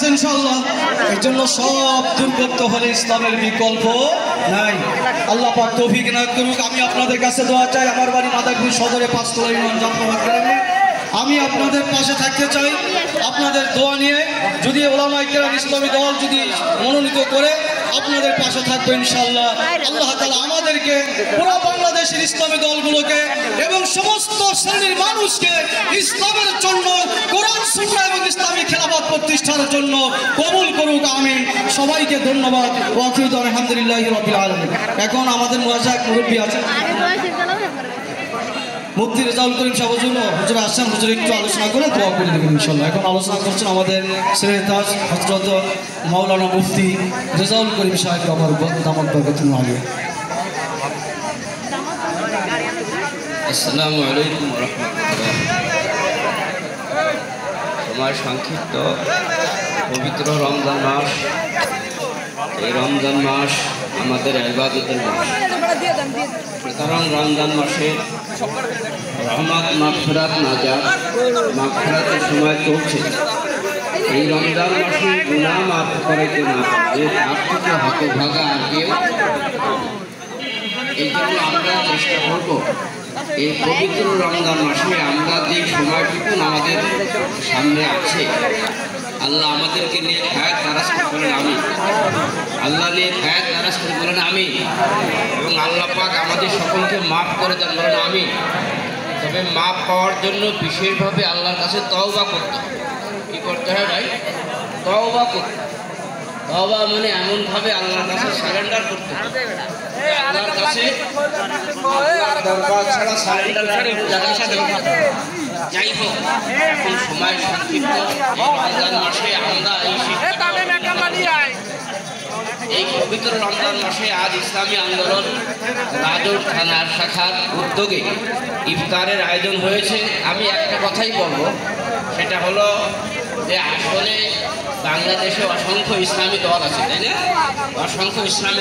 আছে ইনশাআল্লাহ। এর জন্য সব দূর করতে হলে ইসলামের বিকল্প নাই। আল্লাহ পাক তৌফিক এনায়েত করুক। আমি আপনাদের কাছে দোয়া চাই। আমার বাড়ি মাদারীপুর সদরে ৫তলা ইউনিয়ন জাফরাবাদ গ্রামে। আমি আপনাদের পাশে থাকতে চাই আপনাদের দোয়া নিয়ে। যদি ওলামায়ে কেরাম ইসলামী দল যদি মনোনীত করে আপনাদের পাশে থাকবে ইনশাআল্লাহ। আল্লাহ তাআলা আমাদেরকে পুরো বাংলাদেশের ইসলামী দলগুলোকে এবং সমস্ত শ্রেণীর মানুষকে ইসলামের জন্য, কোরআন সুন্নাহ এবং ইসলামী খেলাফত প্রতিষ্ঠার জন্য কবুল করুক, আমিন। সবাইকে ধন্যবাদ। ওয়া আখিরু দাওয়ানা আলহামদুলিল্লাহি রাব্বিল আলামিন। এখন আমাদের মুয়াজ্জাক মুরব্বী আছেন মুফতি রেজাউল করিম সাহেব হুজুর আসছেন। হুজুর একটু আলোচনা করে দোয়া করে দেবেন ইনশাআল্লাহ। এখন আলোচনা করছেন আমাদের শ্রেয়তাজ হযরত মাওলানা মুফতি রেজাউল করিম সাহেব আমার দামাত বরকতুল আলিয়া। আসসালামু আলাইকুম ওয়া রাহমাতুল্লাহ। সময় সংক্ষিপ্ত, পবিত্র রমজান মাস। এই রমজান মাস আমাদের ইবাদতের মাস, কারণ রমজান মাসে রহমত, মাগফিরাত, নাজাত, মাগফিরাতের সময় চলছে। এই রমজান মাসে গুনাহ মাফ করাইতে না পারলে তার থেকে হতভাগা আর কেউ। এই জন্য আমরা চেষ্টা করব এই পবিত্র রমজান মাসে আমরা যে সময়টুকু আমাদের সামনে আছে, আল্লাহ আমাদেরকে নিয়ে হায়াত দারাজ করেন আমি, আল্লাহ নিয়ে হায়াত দারাজ করে বলেন আমি, এবং আল্লাহ পাক আমাদের সকলকে মাফ করে দেন বলেন আমি। তবে মাফ পাওয়ার জন্য বিশেষভাবে আল্লাহর কাছে তওবা করতে হবে। কী করতে হয় ভাই? তওবা করতে। তওবা মানে এমনভাবে আল্লাহর কাছে সারেন্ডার করতে হবে। আল্লাহর কাছে দরবার ছাড়া সারেন্ডার যাই হোক, এখন সময় সংক্ষিপ্ত। রমজান মাসে আমরা এই পবিত্র রমজান মাসে আজ ইসলামী আন্দোলন রাজৌর থানার শাখার উদ্যোগে ইফতারের আয়োজন হয়েছে। আমি একটা কথাই বলবো, সেটা হলো যে আসলে বাংলাদেশে অসংখ্য ইসলামী দল আছে, তাই না? অসংখ্য ইসলামী